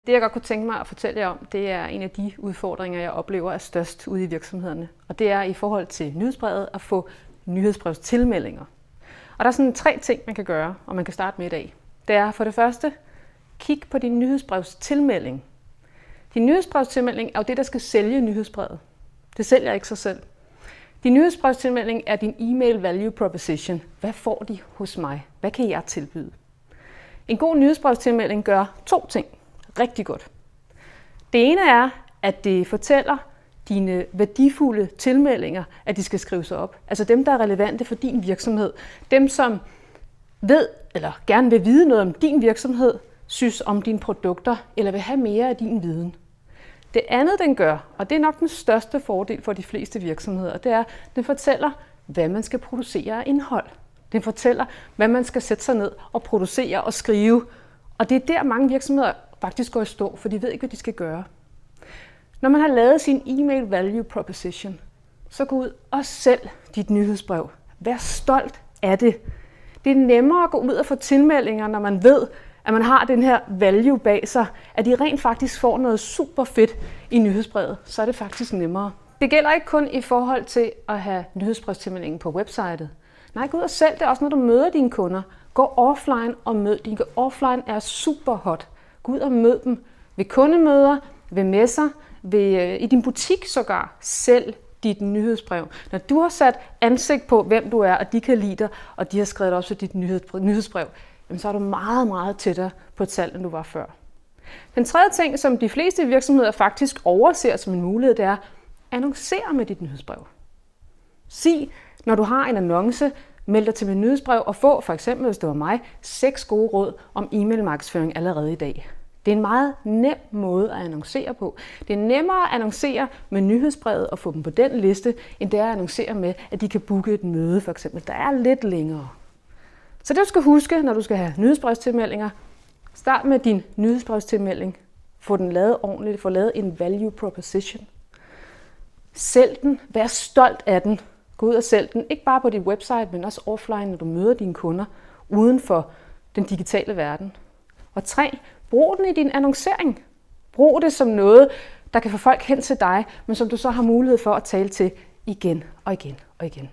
Det jeg godt kunne tænke mig at fortælle jer om, det er en af de udfordringer, jeg oplever er størst ude i virksomhederne. Og det er i forhold til nyhedsbrevet at få nyhedsbrevstilmeldinger. Og der er sådan 3 ting, man kan gøre, og man kan starte med i dag. Det er for det første, kig på din nyhedsbrevstilmelding. Din nyhedsbrevstilmelding er jo det, der skal sælge nyhedsbrevet. Det sælger ikke sig selv. Din nyhedsbrevstilmelding er din email value proposition. Hvad får de hos mig? Hvad kan jeg tilbyde? En god nyhedsbrevstilmelding gør 2 ting rigtig godt. Det ene er, at det fortæller dine værdifulde tilmeldinger, at de skal skrives op. Altså dem, der er relevante for din virksomhed. Dem, som ved eller gerne vil vide noget om din virksomhed, synes om dine produkter eller vil have mere af din viden. Det andet, den gør, og det er nok den største fordel for de fleste virksomheder, det er, at den fortæller, hvad man skal producere af indhold. Den fortæller, hvad man skal sætte sig ned og producere og skrive. Og det er der, mange virksomheder faktisk går i stå, for de ved ikke, hvad de skal gøre. Når man har lavet sin email value proposition, så gå ud og sælg dit nyhedsbrev. Vær stolt af det. Det er nemmere at gå ud og få tilmeldinger, når man ved, at man har den her value bag sig, at de rent faktisk får noget super fedt i nyhedsbrevet, så er det faktisk nemmere. Det gælder ikke kun i forhold til at have nyhedsbrevstilmeldingen på websitet. Nej, gå ud og sælg det også, når du møder dine kunder. Gå offline og mød dine. Offline er super hot. Gå ud og mød dem ved kundemøder, ved messer, i din butik sågar. Sælg dit nyhedsbrev. Når du har sat ansigt på, hvem du er, og de kan lide dig, og de har skrevet også dit nyhedsbrev, så er du meget, meget tættere på et salg, end du var før. Den tredje ting, som de fleste virksomheder faktisk overser som en mulighed, det er annoncere med dit nyhedsbrev. Sig, når du har en annonce, meld dig til mit nyhedsbrev og få, for eksempel hvis det var mig, 6 gode råd om e-mail-markedsføring allerede i dag. Det er en meget nem måde at annoncere på. Det er nemmere at annoncere med nyhedsbrevet og få dem på den liste, end det er at annoncere med, at de kan booke et møde, for eksempel, der er lidt længere. Så det du skal huske, når du skal have nyhedsbrevstilmeldinger, start med din nyhedsbrevstilmelding. Få den lavet ordentligt, få lavet en value proposition. Sælg den, vær stolt af den. Gå ud og sælg den, ikke bare på dit website, men også offline, når du møder dine kunder uden for den digitale verden. Og 3, brug den i din annoncering. Brug det som noget, der kan få folk hen til dig, men som du så har mulighed for at tale til igen og igen og igen.